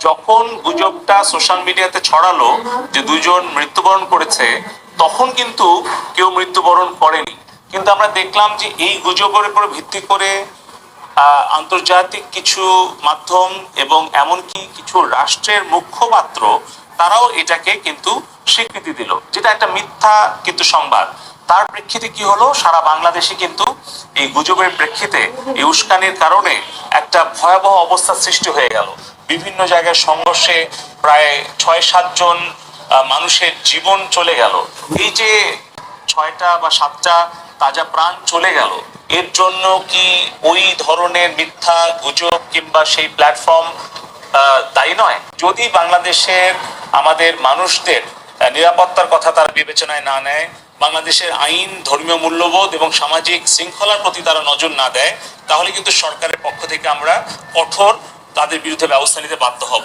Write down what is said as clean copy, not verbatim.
যখন গুজবটা সোশ্যাল মিডিয়াতে ছড়ালো যে দুজন মৃত্যুবরণ করেছে, তখন কিন্তু কেউ মৃত্যুবরণ করেনি। কিন্তু আমরা দেখলাম যে এই গুজবের উপর ভিত্তি করে আন্তর্জাতিক কিছু মাধ্যম এবং এমনকি কিছু রাষ্ট্রের মুখপাত্র তারাও এটাকে কিন্তু স্বীকৃতি দিল, যেটা একটা মিথ্যা কিন্তু সংবাদ। তার প্রেক্ষিতে কি হলো, সারা বাংলাদেশে কিন্তু এই গুজবের প্রেক্ষিতে এই উস্কানির কারণে একটা ভয়াবহ অবস্থা সৃষ্টি হয়ে গেল। বিভিন্ন জায়গায় সংঘর্ষে প্রায় ৬-৭ জন মানুষের জীবন চলে গেল। এই যে ৬টা বা ৭টা তাজা প্রাণ চলে গেল, এর জন্য কি ওই ধরনের মিথ্যা গুজব কিংবা সেই প্ল্যাটফর্ম দায়ী নয়? যদি বাংলাদেশের আমাদের মানুষদের নিরাপত্তার কথা তারা বিবেচনায় না নেয়, বাংলাদেশের আইন, ধর্মীয় মূল্যবোধ এবং সামাজিক শৃঙ্খলার প্রতি তারা নজর না দেয়, তাহলে কিন্তু সরকারের পক্ষ থেকে আমরা কঠোর তাদের বিরুদ্ধে ব্যবস্থা নিতে বাধ্য হব।